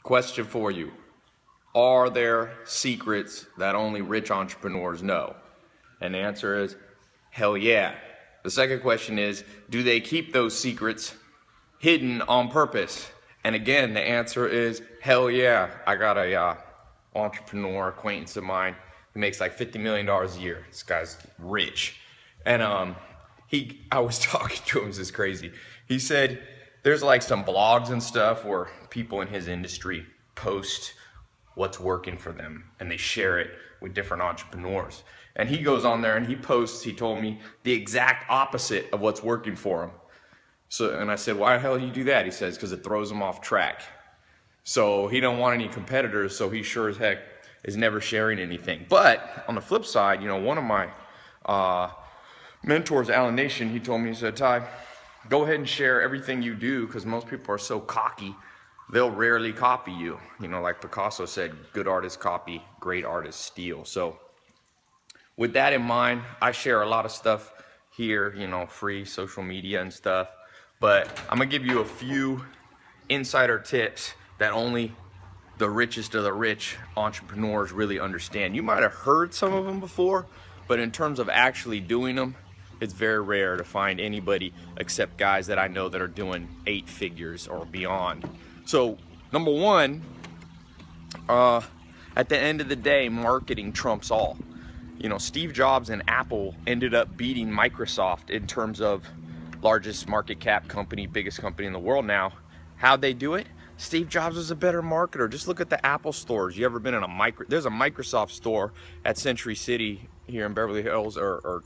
Question for you. Are there secrets that only rich entrepreneurs know? And the answer is, hell yeah. The second question is, do they keep those secrets hidden on purpose? And again, the answer is, hell yeah. I got a entrepreneur acquaintance of mine who makes like $50 million a year. This guy's rich. And I was talking to him, this is crazy. He said there's like some blogs and stuff where people in his industry post what's working for them and they share it with different entrepreneurs. And he goes on there and he posts, he told me, the exact opposite of what's working for him. And I said, why the hell do you do that? He says, because it throws him off track. So he don't want any competitors, so he sure as heck is never sharing anything. But on the flip side, you know, one of my mentors, Alan Nation, he told me, he said, Ty, go ahead and share everything you do, because most people are so cocky, they'll rarely copy you. You know, like Picasso said, good artists copy, great artists steal. So with that in mind, I share a lot of stuff here, you know, free social media and stuff. But I'm gonna give you a few insider tips that only the richest of the rich entrepreneurs really understand. You might have heard some of them before, but in terms of actually doing them, it's very rare to find anybody except guys that I know that are doing 8 figures or beyond. So number one, at the end of the day, marketing trumps all. You know, Steve Jobs and Apple ended up beating Microsoft in terms of largest market cap company, biggest company in the world now. How'd they do it? Steve Jobs was a better marketer. Just look at the Apple stores. You ever been in there's a Microsoft store at Century City here in Beverly Hills or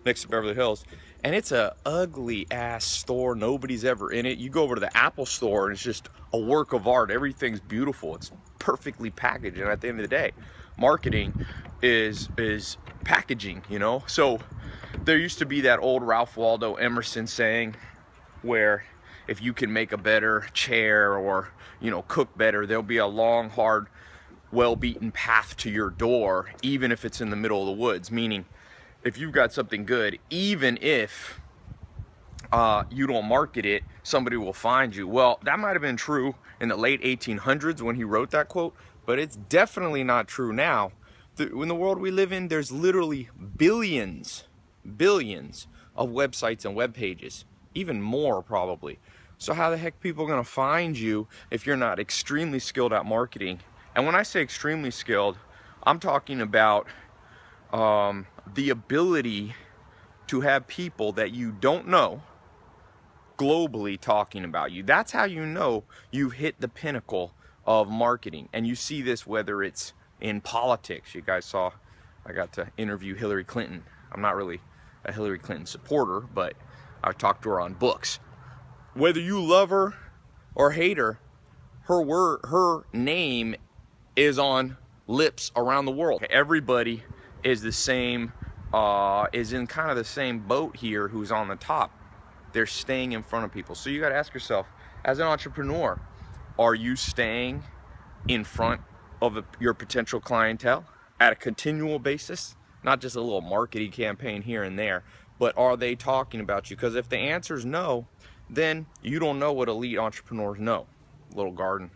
next to Beverly Hills, and it's a ugly ass store. Nobody's ever in it. You go over to the Apple store and it's just a work of art. Everything's beautiful. It's perfectly packaged. And at the end of the day, marketing is packaging, you know? So there used to be that old Ralph Waldo Emerson saying where if you can make a better chair or, you know, cook better, there'll be a long, hard, well-beaten path to your door, even if it's in the middle of the woods. Meaning, if you've got something good, even if you don't market it, somebody will find you. Well, that might have been true in the late 1800s when he wrote that quote, but it's definitely not true now. In the world we live in, there's literally billions of websites and web pages, even more probably. So how the heck are people gonna find you if you're not extremely skilled at marketing? And when I say extremely skilled, I'm talking about the ability to have people that you don't know globally talking about you. That's how you know you've hit the pinnacle of marketing. And you see this whether it's in politics. You guys saw I got to interview Hillary Clinton. I'm not really a Hillary Clinton supporter, but I talked to her on books. Whether you love her or hate her, her name is on lips around the world. Everybody is the same, is in kind of the same boat here who's on the top. They're staying in front of people. So you got to ask yourself, as an entrepreneur, are you staying in front of your potential clientele at a continual basis? Not just a little marketing campaign here and there, but are they talking about you? Because if the answer is no, then you don't know what elite entrepreneurs know. Little garden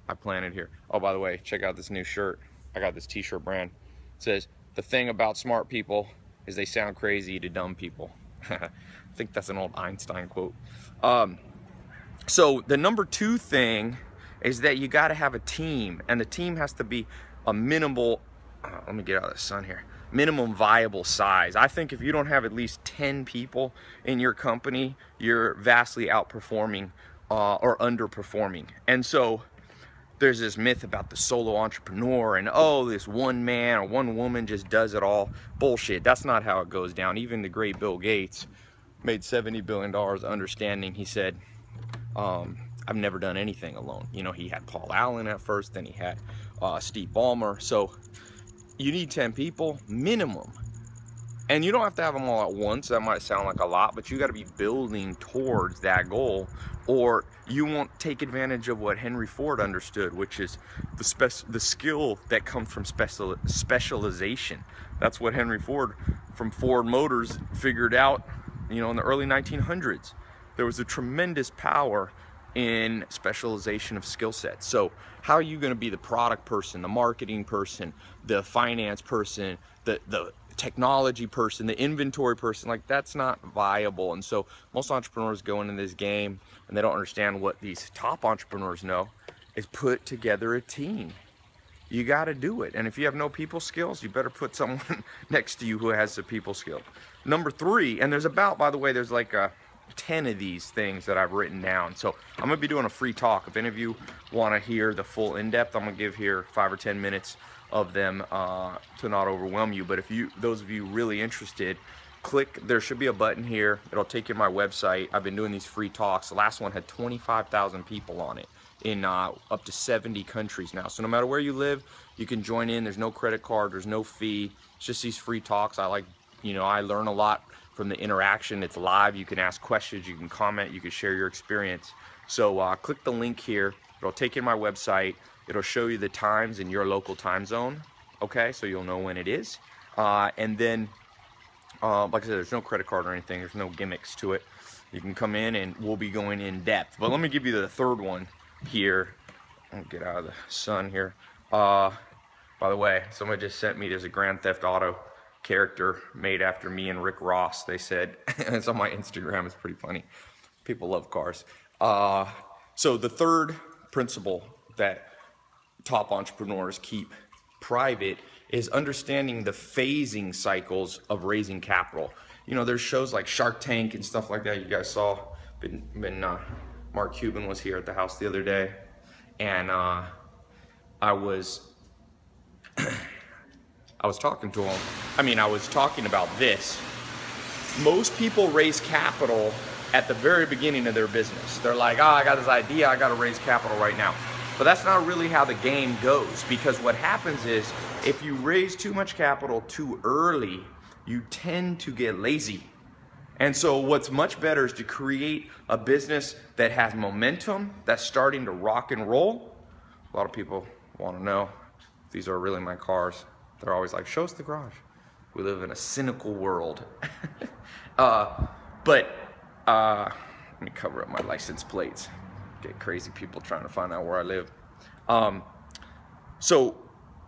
I planted here. Oh, by the way, check out this new shirt. I got this t-shirt brand. It says, the thing about smart people is they sound crazy to dumb people. I think that's an old Einstein quote. So the number 2 thing is that you got to have a team, and the team has to be a minimal, let me get out of the sun here, minimum viable size. I think if you don't have at least 10 people in your company, you're vastly outperforming or underperforming. And so there's this myth about the solo entrepreneur and, oh, this one man or one woman just does it all. Bullshit. That's not how it goes down. Even the great Bill Gates made $70 billion understanding. He said, I've never done anything alone. You know, he had Paul Allen at first, then he had Steve Ballmer. So you need 10 people minimum. And you don't have to have them all at once. That might sound like a lot, but you got to be building towards that goal, or you won't take advantage of what Henry Ford understood, which is the skill that comes from specialization. That's what Henry Ford from Ford Motors figured out, you know, in the early 1900s. There was a tremendous power in specialization of skill sets. So how are you going to be the product person, the marketing person, the finance person, the technology person, the inventory person? Like, that's not viable. And so most entrepreneurs go into this game and they don't understand what these top entrepreneurs know is put together a team. You got to do it. And if you have no people skills, you better put someone next to you who has the people skill. Number 3, and there's about, by the way, there's like 10 of these things that I've written down. So I'm going to be doing a free talk. If any of you want to hear the full in-depth, I'm going to give here 5 or 10 minutes of them to not overwhelm you. But if you, those of you really interested, click, there should be a button here. It'll take you to my website. I've been doing these free talks. The last one had 25,000 people on it in up to 70 countries now. So no matter where you live, you can join in. There's no credit card, there's no fee. It's just these free talks. I like, you know, I learn a lot from the interaction. It's live. You can ask questions, you can comment, you can share your experience. So click the link here. It'll take you to my website. It'll show you the times in your local time zone. Okay, so you'll know when it is. And then, like I said, there's no credit card or anything. There's no gimmicks to it. You can come in and we'll be going in depth. But let me give you the third one here. I'll get out of the sun here. By the way, somebody just sent me, there's a Grand Theft Auto character made after me and Rick Ross. They said, it's on my Instagram, it's pretty funny. People love cars. So the third principle that top entrepreneurs keep private is understanding the phasing cycles of raising capital. You know, there's shows like Shark Tank and stuff like that. You guys saw, Mark Cuban was here at the house the other day, and I was talking to him. I mean, I was talking about this. Most people raise capital at the very beginning of their business. They're like, oh, I got this idea, I got to raise capital right now. But that's not really how the game goes, because what happens is if you raise too much capital too early, you tend to get lazy. And so what's much better is to create a business that has momentum, that's starting to rock and roll. A lot of people want to know if these are really my cars. They're always like, show us the garage. We live in a cynical world. Let me cover up my license plates. Get crazy people trying to find out where I live. So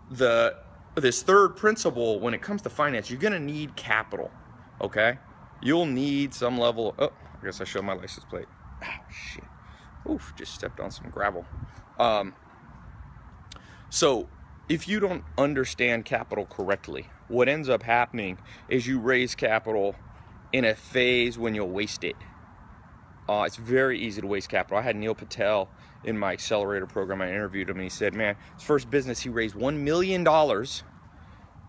this third principle, when it comes to finance, you're gonna need capital, okay? You'll need some level, oh, I guess I showed my license plate. Oh, shit. Oof, just stepped on some gravel. So if you don't understand capital correctly, what ends up happening is you raise capital in a phase when you'll waste it. It's very easy to waste capital. I had Neil Patel in my accelerator program. I interviewed him and he said, man, his first business, he raised $1 million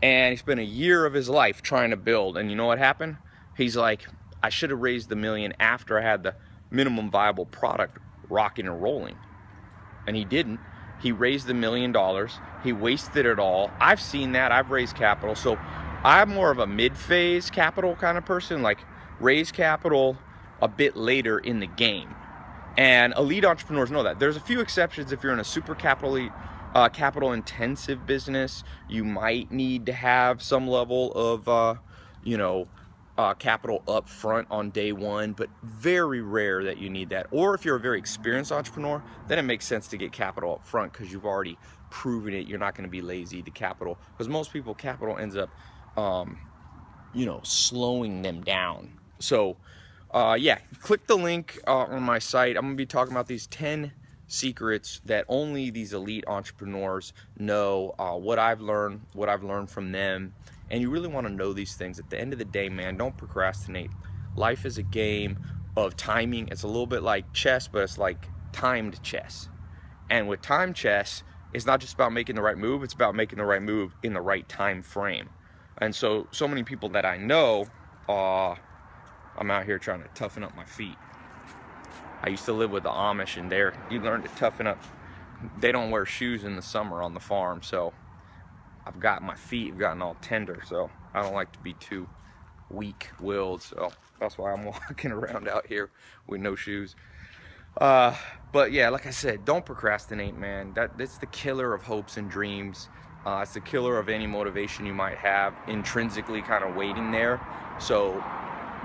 and he spent a year of his life trying to build. And you know what happened? He's like, I should have raised the million after I had the minimum viable product rocking and rolling. And he didn't. He raised the $1 million. He wasted it all. I've seen that. I've raised capital. So I'm more of a mid-phase capital kind of person, like raise capital a bit later in the game. And elite entrepreneurs know that. There's a few exceptions. If you're in a super capital intensive business, you might need to have some level of capital up front on day one, but very rare that you need that. Or if you're a very experienced entrepreneur, then it makes sense to get capital up front because you've already proven it. You're not going to be lazy to capital, because most people, capital ends up slowing them down. So yeah, click the link on my site. I'm gonna be talking about these 10 secrets that only these elite entrepreneurs know, what I've learned from them. And you really want to know these things. At the end of the day, man, don't procrastinate. Life is a game of timing. It's a little bit like chess, but it's like timed chess. And with time chess, it's not just about making the right move, it's about making the right move in the right time frame. And so many people that I know, I'm out here trying to toughen up my feet. I used to live with the Amish, and you learn to toughen up. They don't wear shoes in the summer on the farm, so I've got my feet have gotten all tender, so I don't like to be too weak-willed, so that's why I'm walking around out here with no shoes. But yeah, like I said, don't procrastinate, man. That's the killer of hopes and dreams. It's the killer of any motivation you might have intrinsically kind of waiting there. So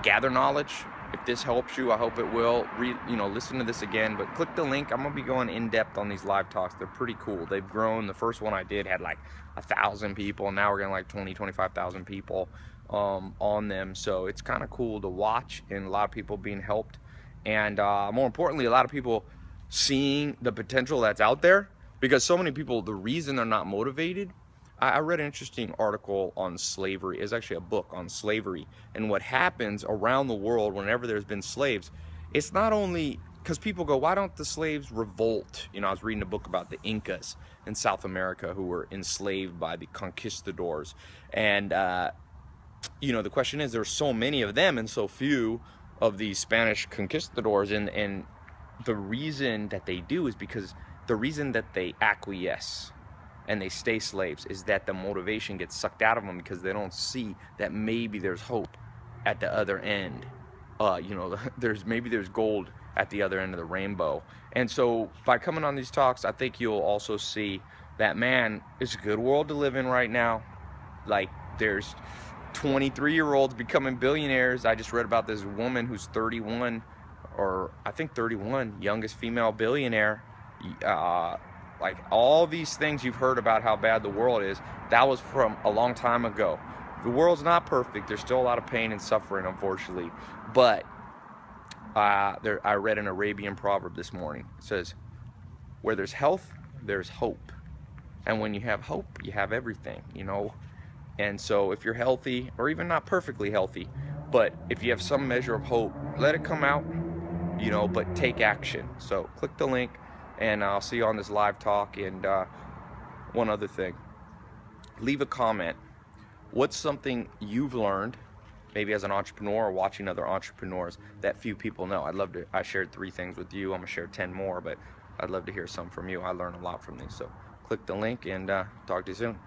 gather knowledge, If this helps you, I hope it will. Listen to this again, but click the link. I'm gonna be going in depth on these live talks. They're pretty cool. They've grown. The first one I did had like 1,000 people. Now we're getting like 25,000 people on them. So it's kind of cool to watch, and a lot of people being helped, and more importantly, a lot of people seeing the potential that's out there. Because so many people, the reason they're not motivated, I read an interesting article on slavery. It's actually a book on slavery and what happens around the world whenever there's been slaves. It's not only because people go, why don't the slaves revolt? I was reading a book about the Incas in South America who were enslaved by the conquistadors. And, the question is, there's so many of them and so few of the Spanish conquistadors. And the reason that they do is because the reason that they acquiesce and they stay slaves is that the motivation gets sucked out of them because they don't see that maybe there's hope at the other end. There's gold at the other end of the rainbow. And so by coming on these talks, I think you'll also see that, man, it's a good world to live in right now. Like, there's 23-year-olds becoming billionaires. I just read about this woman who's 31, or I think 31, youngest female billionaire. Like, all these things you've heard about how bad the world is, that was from a long time ago. The world's not perfect. There's still a lot of pain and suffering, unfortunately. But I read an Arabian proverb this morning. It says, where there's health, there's hope. And when you have hope, you have everything, And so if you're healthy, or even not perfectly healthy, but if you have some measure of hope, let it come out, but take action. So click the link. And I'll see you on this live talk. And one other thing, leave a comment. What's something you've learned, maybe as an entrepreneur or watching other entrepreneurs, that few people know? I shared 3 things with you. I'm gonna share 10 more, but I'd love to hear some from you. I learn a lot from these. So click the link, and talk to you soon.